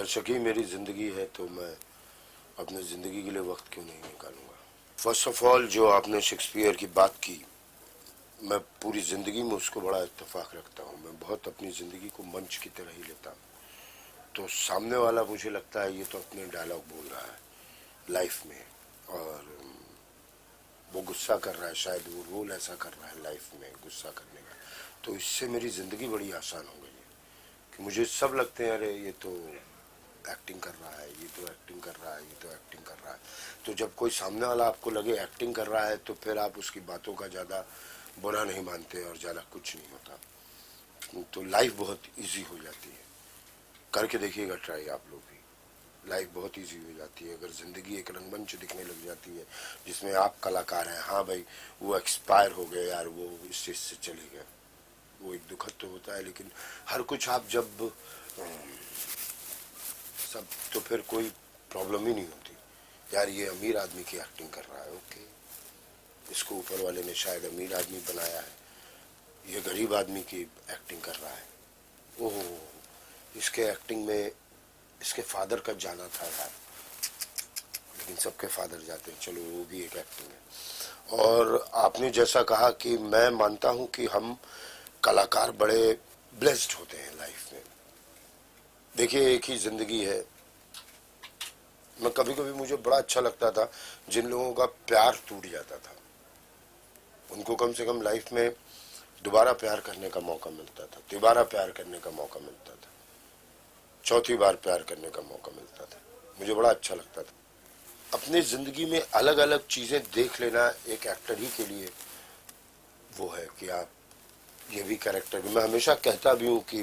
दर्शक ही मेरी ज़िंदगी है तो मैं अपनी ज़िंदगी के लिए वक्त क्यों नहीं निकालूंगा। फर्स्ट ऑफ ऑल, जो आपने शेक्सपियर की बात की, मैं पूरी ज़िंदगी में उसको बड़ा इत्तेफाक रखता हूँ। मैं बहुत अपनी ज़िंदगी को मंच की तरह ही लेता हूँ। तो सामने वाला मुझे लगता है ये तो अपने डायलॉग बोल रहा है लाइफ में, और वो गुस्सा कर रहा है, शायद वो रोल ऐसा कर रहा है लाइफ में गुस्सा करने का। तो इससे मेरी ज़िंदगी बड़ी आसान हो गई है कि मुझे सब लगते हैं अरे ये तो एक्टिंग कर रहा है, ये तो एक्टिंग कर रहा है, ये तो एक्टिंग कर रहा है। तो जब कोई सामने वाला आपको लगे एक्टिंग कर रहा है तो फिर आप उसकी बातों का ज़्यादा बुरा नहीं मानते और ज़्यादा कुछ नहीं होता। तो लाइफ बहुत इजी हो जाती है। करके देखिएगा ट्राई आप लोग भी। लाइफ बहुत इजी हो जाती है अगर ज़िंदगी एक रंगमंच दिखने लग जाती है जिसमें आप कलाकार हैं। हाँ भाई, वो एक्सपायर हो गए यार, वो इस चीज़ से चले गए, वो एक दुखद तो होता है, लेकिन हर कुछ आप जब सब, तो फिर कोई प्रॉब्लम ही नहीं होती। यार ये अमीर आदमी की एक्टिंग कर रहा है, ओके, इसको ऊपर वाले ने शायद अमीर आदमी बनाया है। ये गरीब आदमी की एक्टिंग कर रहा है, ओह, इसके एक्टिंग में इसके फादर का जाना था यार, लेकिन सबके फादर जाते हैं, चलो वो भी एक एक्टिंग है। और आपने जैसा कहा कि मैं मानता हूं कि हम कलाकार बड़े ब्लेस्ड होते हैं लाइफ में। देखिए एक ही जिंदगी है। मैं कभी कभी मुझे बड़ा अच्छा लगता था जिन लोगों का प्यार टूट जाता था, उनको कम से कम लाइफ में दोबारा प्यार करने का मौका मिलता था, तिबारा प्यार करने का मौका मिलता था, चौथी बार प्यार करने का मौका मिलता था। मुझे बड़ा अच्छा लगता था। अपनी जिंदगी में अलग अलग चीजें देख लेना एक एक्टर ही के लिए वो है कि आप ये भी कैरेक्टर। मैं हमेशा कहता भी हूँ कि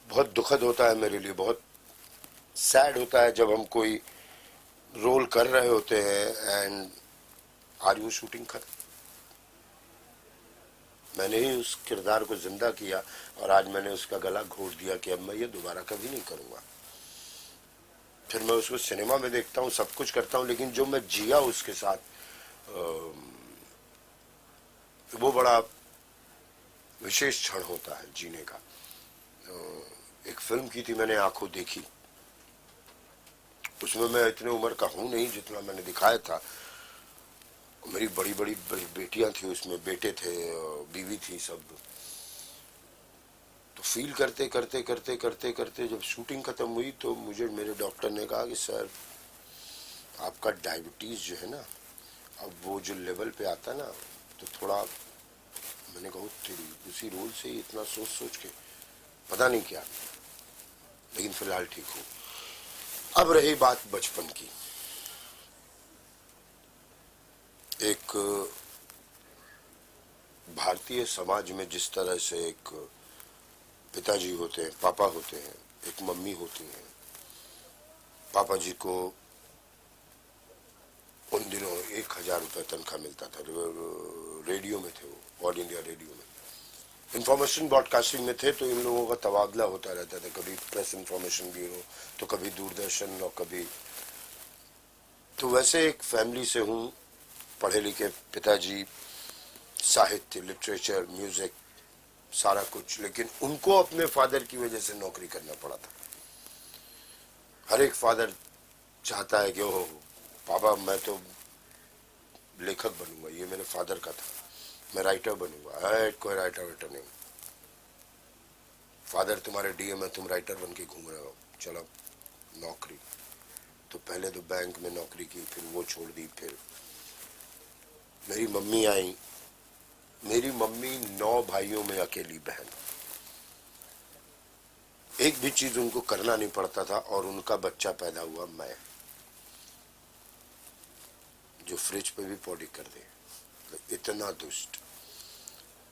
बहुत दुखद होता है मेरे लिए, बहुत सैड होता है जब हम कोई रोल कर रहे होते हैं एंड आज वो शूटिंग खत्म, मैंने ही उस किरदार को जिंदा किया और आज मैंने उसका गला घोट दिया कि अब मैं ये दोबारा कभी नहीं करूंगा। फिर मैं उसको सिनेमा में देखता हूँ, सब कुछ करता हूँ, लेकिन जो मैं जिया उसके साथ वो बड़ा विशेष क्षण होता है जीने का। एक फिल्म की थी मैंने, आंखों देखी, उसमें मैं इतने उम्र का हूं नहीं जितना मैंने दिखाया था। मेरी बड़ी बड़ी बेटियां थी उसमें, बेटे थे, बीवी थी, सब। तो फील करते करते करते करते करते जब शूटिंग खत्म हुई तो मुझे मेरे डॉक्टर ने कहा कि सर आपका डायबिटीज जो है ना, अब वो जो लेवल पे आता ना तो थोड़ा, मैंने कहा तेरी उसी रोल से ही इतना सोच सोच के पता नहीं क्या, लेकिन फिलहाल ठीक हूँ। अब रही बात बचपन की। एक भारतीय समाज में जिस तरह से एक पिताजी होते हैं, पापा होते हैं, एक मम्मी होती हैं। पापा जी को उन दिनों 1000 रुपये तनख्वाह मिलता था, रेडियो में थे वो, ऑल इंडिया रेडियो में, इंफॉर्मेशन ब्रॉडकास्टिंग में थे। तो इन लोगों का तबादला होता रहता था, कभी प्रेस इंफॉर्मेशन ब्यूरो तो कभी दूरदर्शन और कभी। तो वैसे एक फैमिली से हूँ, पढ़े लिखे पिताजी, साहित्य, लिटरेचर, म्यूजिक, सारा कुछ, लेकिन उनको अपने फादर की वजह से नौकरी करना पड़ा था। हर एक फादर चाहता है कि ओह पापा मैं तो लेखक बनूंगा, ये मेरे फादर का था, मैं राइटर बनूंगा। कोई राइटर वाइटर नहीं, फादर तुम्हारे डीएम है, तुम राइटर बन के घूम रहे हो, चलो नौकरी। तो पहले तो बैंक में नौकरी की, फिर वो छोड़ दी। फिर मेरी मम्मी आई। मेरी मम्मी 9 भाइयों में अकेली बहन, एक भी चीज उनको करना नहीं पड़ता था, और उनका बच्चा पैदा हुआ मैं, जो फ्रिज पे भी पॉडी कर दे, तो इतना दुष्ट,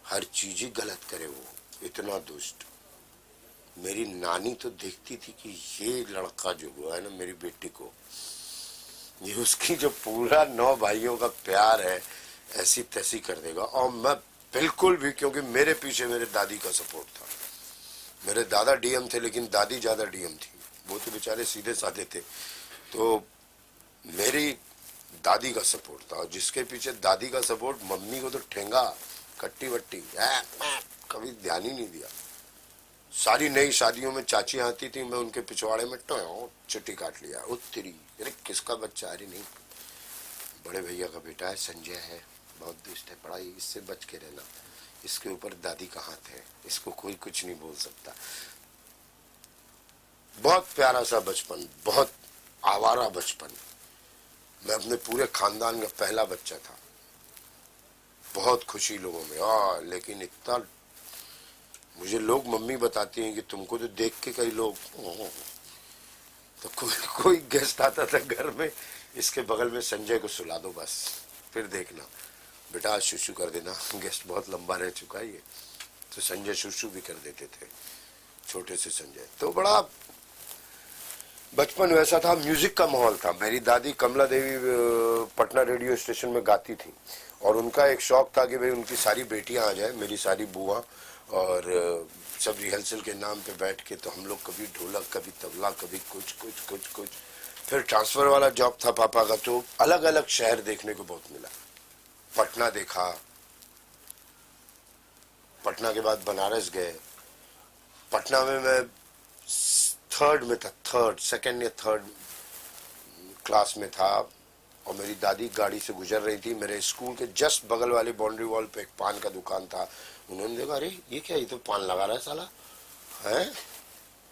हर चीज ही गलत करे वो, इतना दुष्ट। मेरी नानी तो देखती थी कि ये लड़का जो हुआ है ना मेरी बेटी को, ये उसकी जो पूरा 9 भाइयों का प्यार है ऐसी तैसी कर देगा। और मैं बिल्कुल भी, क्योंकि मेरे पीछे मेरे दादी का सपोर्ट था। मेरे दादा डीएम थे लेकिन दादी ज्यादा डीएम थी, वो तो बेचारे सीधे साधे थे। तो मेरी दादी का सपोर्ट था, और जिसके पीछे दादी का सपोर्ट, मम्मी को तो ठेंगा, कट्टी वट्टी कभी ध्यान ही नहीं दिया। सारी नई शादियों में चाची आती थी, मैं उनके पिछवाड़े में चुट्टी काट लिया, उत्तरी। अरे किसका बच्चा? अरे नहीं, बड़े भैया का बेटा है, संजय है, बहुत दुष्ट है, पढ़ाई, इससे बच के रहना, इसके ऊपर दादी का हाथ है, इसको कोई कुछ नहीं बोल सकता। बहुत प्यारा सा बचपन, बहुत आवारा बचपन। मैं अपने पूरे खानदान का पहला बच्चा था, बहुत खुशी लोगों में। लेकिन इतना, मुझे लोग मम्मी बताती हैं कि तुमको तो देख के कई लोग, तो कोई गेस्ट आता था घर में, इसके बगल में संजय को सुला दो बस, फिर देखना बेटा आज शुशु कर देना, गेस्ट बहुत लंबा रह चुका है ये। तो संजय शुशु भी कर देते थे, छोटे से संजय। तो बड़ा बचपन वैसा था, म्यूजिक का माहौल था। मेरी दादी कमला देवी पटना रेडियो स्टेशन में गाती थी, और उनका एक शौक था कि भाई उनकी सारी बेटियां आ जाए, मेरी सारी बुआ, और सब रिहर्सल के नाम पे बैठ के, तो हम लोग कभी ढोलक, कभी तबला, कभी कुछ कुछ कुछ कुछ। फिर ट्रांसफर वाला जॉब था पापा का, तो अलग अलग शहर देखने को बहुत मिला। पटना देखा, पटना के बाद बनारस गए। पटना में मैं थर्ड में था, सेकंड या थर्ड क्लास में था, और मेरी दादी गाड़ी से गुजर रही थी। मेरे स्कूल के जस्ट बगल वाली बाउंड्री वॉल पे एक पान का दुकान था। उन्होंने देखा, अरे ये क्या, ये तो पान लगा रहा है साला, है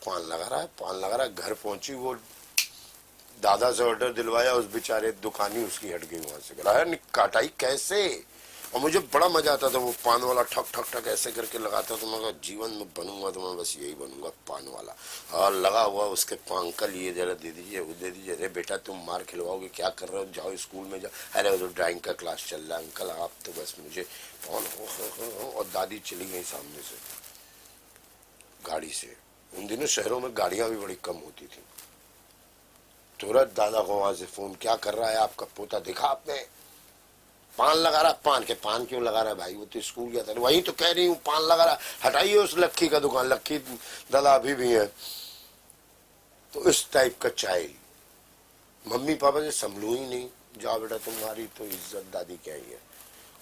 पान लगा रहा है, पान लगा रहा है। घर पहुंची, वो दादा से ऑर्डर दिलवाया, उस बेचारे दुकानी उसकी हट गई वहां से। अरे काटाई कैसे? और मुझे बड़ा मजा आता था, वो पान वाला ठक ठक ठक ऐसे करके लगाता। तो मैं कहा जीवन में बनूंगा तो मैं बस यही बनूंगा, पान वाला। और लगा हुआ उसके पान, अंकल ये जरा दे दीजिए, वो दे दीजिए। अरे बेटा तुम मार खिलवाओगे, क्या कर रहे हो, जाओ स्कूल में जाओ। अरे वो तो ड्राइंग का क्लास चल रहा है अंकल, आप तो बस मुझे पान। और दादी चली गई सामने से गाड़ी से। उन दिनों शहरों में गाड़ियां भी बड़ी कम होती थी। तुरंत दादा को वहां से फोन, क्या कर रहा है आपका पोता, देखा आपने पान लगा रहा? पान के, पान क्यों लगा रहा है भाई, वो तो स्कूल गया था। वही तो कह रही हूँ पान लगा रहा, हटाइए उस लक्की का दुकान, लक्की दादा अभी भी है। तो इस टाइप का चाइल्ड, मम्मी पापा से संभलू ही नहीं, जाओ बेटा तुम्हारी तो इज्जत दादी क्या ही है,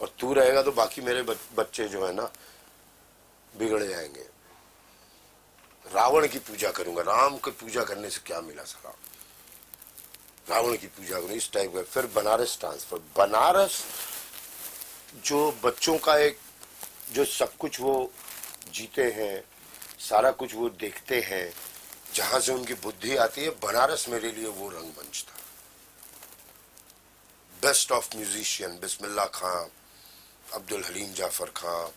और तू रहेगा तो बाकी मेरे बच्चे जो है ना बिगड़ जाएंगे। रावण की पूजा करूंगा, राम की पूजा करने से क्या मिला सका, रावण की पूजा करूंगा, इस टाइप का। फिर बनारस ट्रांसफर। बनारस जो बच्चों का एक, जो सब कुछ वो जीते हैं, सारा कुछ वो देखते हैं, जहां से उनकी बुद्धि आती है, बनारस मेरे लिए वो रंगमंच था। बेस्ट ऑफ म्यूजिशियन, बिस्मिल्लाह खां, अब्दुल हलीम जाफर खां,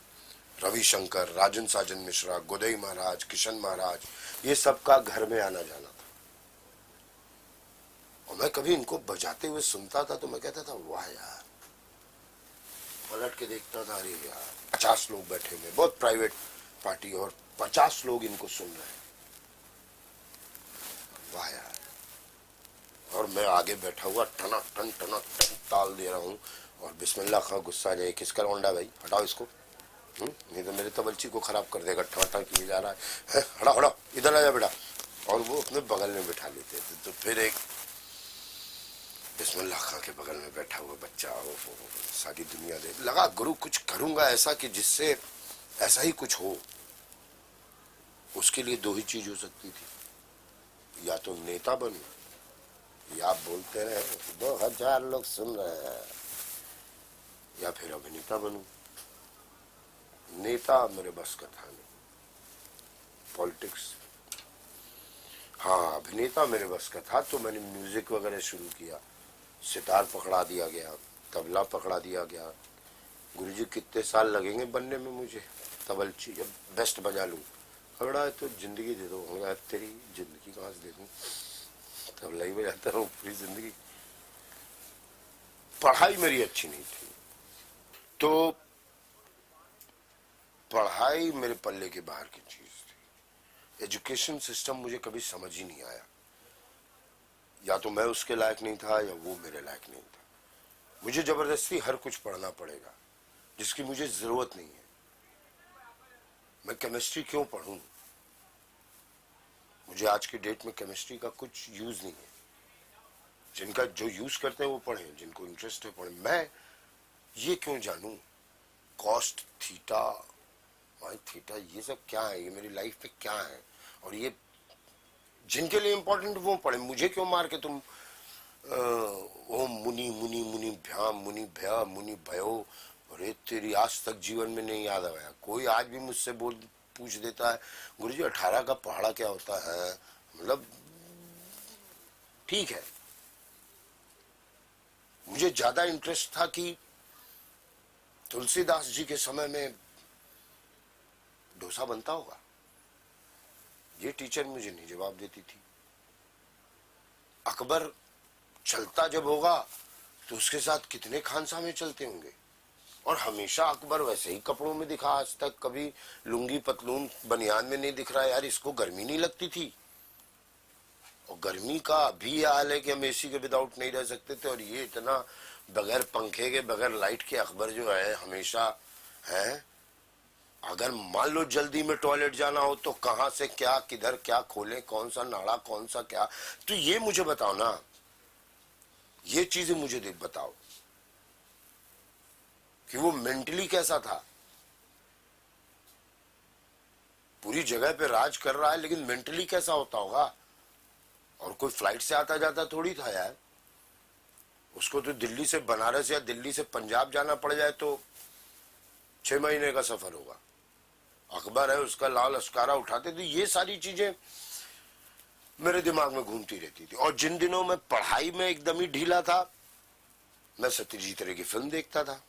रविशंकर, राजन साजन मिश्रा, गोदई महाराज, किशन महाराज, ये सब का घर में आना जाना था। और मैं कभी इनको बजाते हुए सुनता था तो मैं कहता था वाह यार, पलट के देखता था, अरे यार 50 लोग बैठे हुए, बहुत प्राइवेट पार्टी, और 50 लोग इनको सुन रहे हैं, वाह यार। और मैं आगे बैठा हुआ टना टन ताल दे रहा हूँ, और बिस्मिल्लाह खां गुस्सा जाए, किसका लौंडा भाई, हटाओ इसको, नहीं तो मेरे तबलची को खराब कर देगा, ठा किए जा रहा है, हटा हटा, इधर आ जा बेटा। और वो अपने बगल में बैठा लेते थे। तो फिर एक बिस्मिल्लाह खां के बगल में बैठा हुआ बच्चा, सारी दुनिया दे लगा, गुरु कुछ करूंगा ऐसा कि जिससे ऐसा ही कुछ हो। उसके लिए दो ही चीज हो सकती थी, या तो नेता बनूं, या आप बोलते रहे 2000 लोग सुन रहे हैं, या फिर अभिनेता बनूं। नेता मेरे बस का था नहीं, पॉलिटिक्स। हाँ, अभिनेता मेरे बस का था। तो मैंने म्यूजिक वगैरह शुरू किया, सितार पकड़ा दिया गया, तबला पकड़ा दिया गया। गुरुजी कितने साल लगेंगे बनने में मुझे तबलची, जब बेस्ट बजा लूं, खड़ा है तो जिंदगी दे दो। तेरी जिंदगी कहाँ से दे दूं, तबला ही बजाता हूँ पूरी जिंदगी। पढ़ाई मेरी अच्छी नहीं थी, तो पढ़ाई मेरे पल्ले के बाहर की चीज थी। एजुकेशन सिस्टम मुझे कभी समझ ही नहीं आया, या तो मैं उसके लायक नहीं था या वो मेरे लायक नहीं था। मुझे जबरदस्ती हर कुछ पढ़ना पड़ेगा जिसकी मुझे जरूरत नहीं है। मैं केमिस्ट्री क्यों पढ़ूं, मुझे आज की डेट में केमिस्ट्री का कुछ यूज नहीं है। जिनका जो यूज करते हैं वो पढ़ें, जिनको इंटरेस्ट है पढ़ें। मैं ये क्यों जानूं कॉस्ट, थीटा पाई थीटा, ये सब क्या है, ये मेरी लाइफ में क्या है, और ये जिनके लिए इंपॉर्टेंट वो पढ़े, मुझे क्यों मार के तुम ओम मुनि मुनि मुनि भ्याम मुनि भया मुनि भयो। अरे तेरी आज तक जीवन में नहीं याद आया। कोई आज भी मुझसे बोल पूछ देता है गुरुजी 18 का पहाड़ा क्या होता है, मतलब ठीक है। मुझे ज्यादा इंटरेस्ट था कि तुलसीदास जी के समय में डोसा बनता होगा, ये टीचर मुझे नहीं जवाब देती थी। अकबर चलता जब होगा तो उसके साथ कितने खानसामे चलते होंगे, और हमेशा अकबर वैसे ही कपड़ों में दिखा, आज तक कभी लुंगी पतलून बनियान में नहीं दिख रहा। यार इसको गर्मी नहीं लगती थी, और गर्मी का अभी हाल है कि हम एसी के विदाउट नहीं रह सकते थे, और ये इतना बगैर पंखे के बगैर लाइट के अकबर जो है हमेशा है। अगर मान लो जल्दी में टॉयलेट जाना हो तो कहां से क्या किधर क्या खोले, कौन सा नाड़ा कौन सा क्या, तो ये मुझे बताओ ना, ये चीजें मुझे बताओ कि वो मेंटली कैसा था। पूरी जगह पे राज कर रहा है लेकिन मेंटली कैसा होता होगा। और कोई फ्लाइट से आता जाता थोड़ी था यार, उसको तो दिल्ली से बनारस या दिल्ली से पंजाब जाना पड़ जाए तो 6 महीने का सफर होगा। अकबर है, उसका लाल अस्कारा उठाते, तो ये सारी चीजें मेरे दिमाग में घूमती रहती थी। और जिन दिनों में पढ़ाई में एकदम ही ढीला था, मैं सत्यजीत रे की फिल्म देखता था,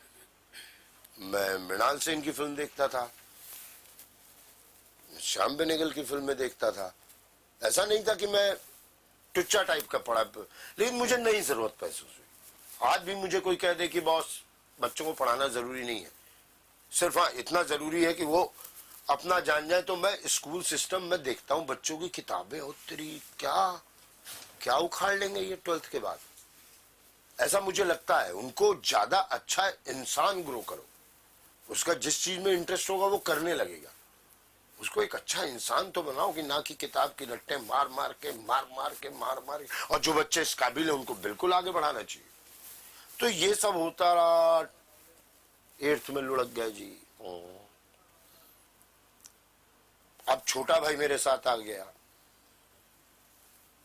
मैं मृणाल सेन की फिल्म देखता था, श्याम बेनेगल की फिल्में देखता था। ऐसा नहीं था कि मैं टुच्चा टाइप का पढ़ा, लेकिन मुझे नहीं जरूरत महसूस हुई। आज भी मुझे कोई कह दे कि बॉस बच्चों को पढ़ाना जरूरी नहीं है, सिर्फ हाँ इतना जरूरी है कि वो अपना जान जाए, तो मैं स्कूल सिस्टम में देखता हूँ बच्चों की किताबें, और तेरी क्या क्या उखाड़ लेंगे ये 12th के बाद। ऐसा मुझे लगता है उनको ज्यादा अच्छा इंसान ग्रो करो, उसका जिस चीज में इंटरेस्ट होगा वो करने लगेगा। उसको एक अच्छा इंसान तो बनाओ, कि ना कि किताब की रट्टे मार मार के और जो बच्चे इस काबिल है उनको बिल्कुल आगे बढ़ाना चाहिए। तो ये सब होता रहा, 8th में लुढ़क गया जी। अब छोटा भाई मेरे साथ आ गया,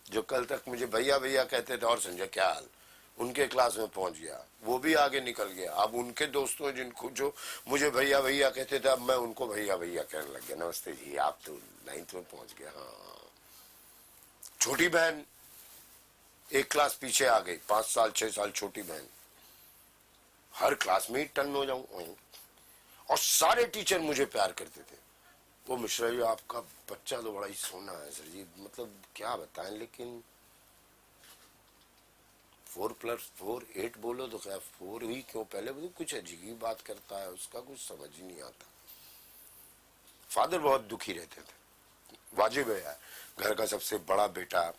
जो कल तक मुझे भैया भैया कहते थे, और संजय क्या हाल, उनके क्लास में पहुंच गया, वो भी आगे निकल गया। अब उनके दोस्तों जिनको जो मुझे भैया भैया कहते थे, अब मैं उनको भैया भैया कहने लग गया, नमस्ते जी आप तो 9th में पहुंच गया। हाँ, छोटी बहन एक क्लास पीछे आ गई, 5 साल 6 साल छोटी बहन, हर क्लास में ही टर्न हो जाऊं। और सारे टीचर मुझे प्यार करते थे। वो मिश्रा जी आपका बच्चा तो बड़ा ही सोना है सर जी, मतलब क्या बताएं, लेकिन 4+4 8 बोलो तो क्या 4 ही क्यों, पहले बोलो कुछ अजीब ही बात करता है, उसका कुछ समझ ही नहीं आता। फादर बहुत दुखी रहते थे, वाजिब है यार, घर का सबसे बड़ा बेटा,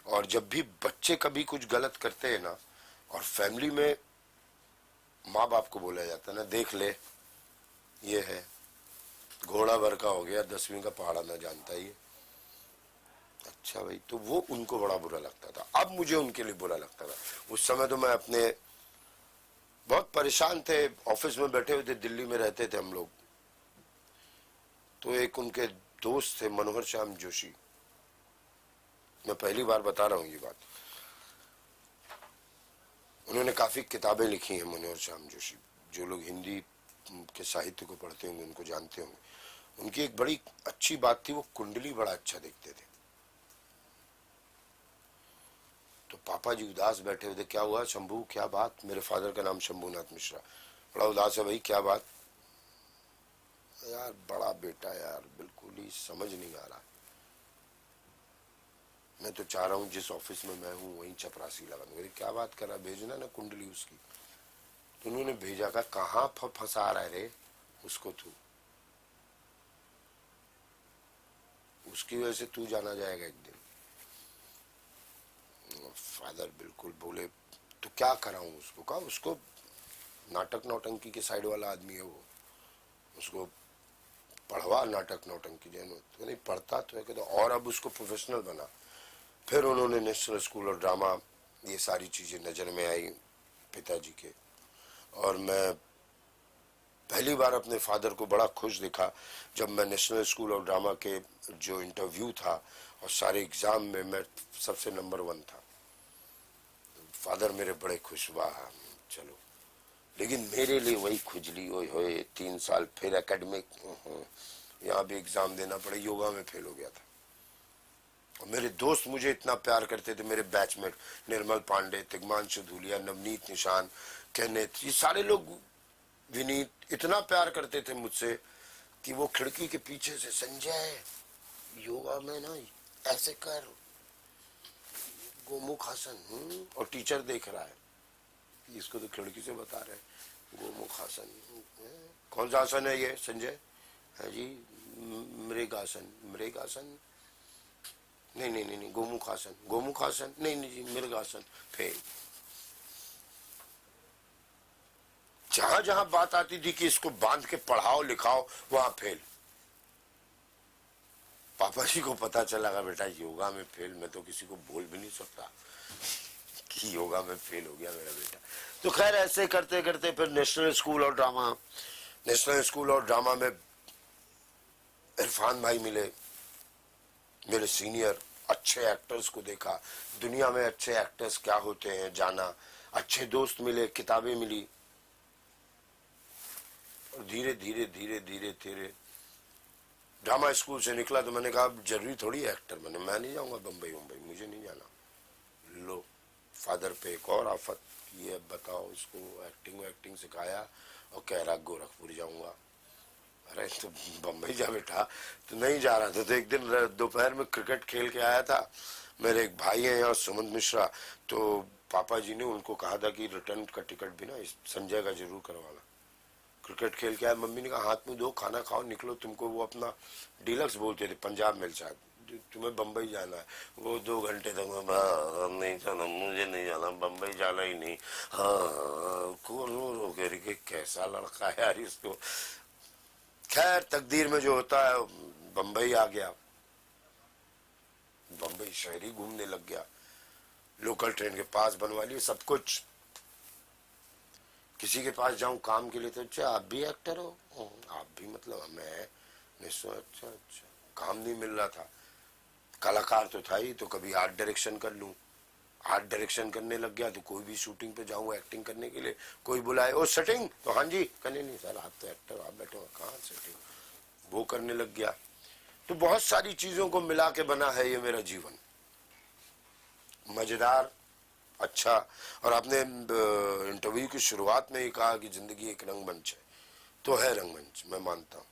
और जब भी बच्चे कभी कुछ गलत करते हैं ना, और फैमिली में माँ बाप को बोला जाता है ना, देख ले ये है घोड़ा भर का हो गया, 10वीं का पहाड़ा ना जानता ही है। अच्छा भाई, तो वो उनको बड़ा बुरा लगता था। अब मुझे उनके लिए बुरा लगता था। उस समय तो मैं अपने बहुत परेशान थे, ऑफिस में बैठे हुए थे, दिल्ली में रहते थे हम लोग, तो एक उनके दोस्त थे मनोहर श्याम जोशी, मैं पहली बार बता रहा हूँ ये बात, उन्होंने काफी किताबें लिखी हैं मनोहर श्याम जोशी, जो लोग हिंदी के साहित्य को पढ़ते होंगे उनको जानते होंगे। उनकी एक बड़ी अच्छी बात थी, वो कुंडली बड़ा अच्छा देखते थे। तो पापा जी उदास बैठे हुए थे, क्या हुआ शंभू क्या बात, मेरे फादर का नाम शंभूनाथ मिश्रा, बड़ा उदास है भाई क्या बात। यार बड़ा बेटा यार बिल्कुल ही समझ नहीं आ रहा, मैं तो चाह रहा हूँ जिस ऑफिस में मैं हूँ वहीं चपरासी लगा दूं। क्या बात कर रहा, भेजना ना कुंडली उसकी। तो उन्होंने भेजा, का कहाँ फंसा रहा है रे उसको, तू उसकी वजह से तू जाना जाएगा एक दिन। फादर बिल्कुल बोले, तो क्या कराऊं उसको, कहा उसको नाटक नौटंकी के साइड वाला आदमी है वो, उसको पढ़वा नाटक नौटंकी, जैन तो नहीं पढ़ता तो है, कहते और अब उसको प्रोफेशनल बना। फिर उन्होंने नेशनल स्कूल ऑफ ड्रामा, ये सारी चीजें नजर में आई पिताजी के, और मैं पहली बार अपने फादर को बड़ा खुश दिखा जब मैं नेशनल स्कूल ऑफ ड्रामा के जो इंटरव्यू था और सारे एग्जाम में मैं सबसे नंबर 1 था। फादर मेरे बड़े खुश, वाह चलो। लेकिन मेरे लिए वही खुजली, ओए होए 3 साल फिर एकेडमिक, यहाँ भी एग्जाम देना पड़े, योगा में फेल हो गया था। और मेरे दोस्त मुझे इतना प्यार करते थे, मेरे बैचमेट निर्मल पांडे, तिग्मांशु धूलिया, नवनीत निशान, कैनेथ, ये सारे लोग, विनीत, इतना प्यार करते थे मुझसे कि वो खिड़की के पीछे से, संजय योगा में ना ऐसे कर, गोमुख आसन, और टीचर देख रहा है, इसको तो खिड़की से बता रहे हैं गोमुख आसन। कौन सा आसन है ये संजय? है जी मृगासन। मृगासन नहीं नहीं नहीं नहीं, गोमुख आसन। गोमुख आसन नहीं नहीं जी, मृगासन। फेल। जहां जहां बात आती थी कि इसको बांध के पढ़ाओ लिखाओ, वहां फेल। पापा जी को पता चला बेटा योगा में फेल, मैं तो किसी को बोल भी नहीं सकता कि योगा में फेल हो गया मेरा बेटा। तो खैर ऐसे करते करते फिर national school of drama, national school of drama में इरफान भाई मिले, मेरे सीनियर। अच्छे एक्टर्स को देखा, दुनिया में अच्छे एक्टर्स क्या होते हैं जाना, अच्छे दोस्त मिले, किताबें मिली, और धीरे धीरे धीरे धीरे धीरे ड्रामा स्कूल से निकला तो मैंने कहा जरूरी थोड़ी एक्टर बने, मैं नहीं जाऊंगा बम्बई, मुझे नहीं जाना। लो फादर पे एक और आफत की है, बताओ इसको एक्टिंग सिखाया और कह रहा गोरखपुर जाऊंगा। अरे तो बम्बई जा बेटा, तो नहीं जा रहा था। तो एक दिन दोपहर में क्रिकेट खेल के आया था, मेरे एक भाई हैं यहाँ सुमंत मिश्रा, तो पापा जी ने उनको कहा था कि रिटर्न का टिकट भी ना संजय का जरूर करवाना। क्रिकेट खेल के आया, मम्मी ने कहा हाथ में दो, खाना खाओ, निकलो, तुमको वो अपना डीलक्स बोलते थे पंजाब मिल शायद, तुम्हें बम्बई जाना है। वो 2 घंटे तक नहीं जाना, मुझे नहीं जाना, बम्बई जाना ही नहीं। हाँ कौन के कैसा लड़का है यार इसको। खैर तकदीर में जो होता है, बम्बई आ गया, बम्बई शहर ही घूमने लग गया, लोकल ट्रेन के पास बनवा लिए, सब कुछ। किसी के पास जाऊं काम के लिए तो अच्छा आप भी एक्टर हो, आप भी मतलब मैं अच्छा अच्छा, काम नहीं मिल रहा था। कलाकार तो था ही, तो कभी आर्ट डायरेक्शन कर लूं, आर्ट डायरेक्शन करने लग गया तो कोई भी शूटिंग पे जाऊं एक्टिंग करने के लिए, कोई बुलाए ओ सेटिंग, तो हाँ जी करने, नहीं सर आप तो एक्टर, आप बैठे हो, कहाँ सेटिंग, वो करने लग गया। तो बहुत सारी चीजों को मिला के बना है ये मेरा जीवन, मजेदार, अच्छा। और आपने इंटरव्यू की शुरुआत में ही कहा कि जिंदगी एक रंगमंच है, तो है रंगमंच, मैं मानता हूं।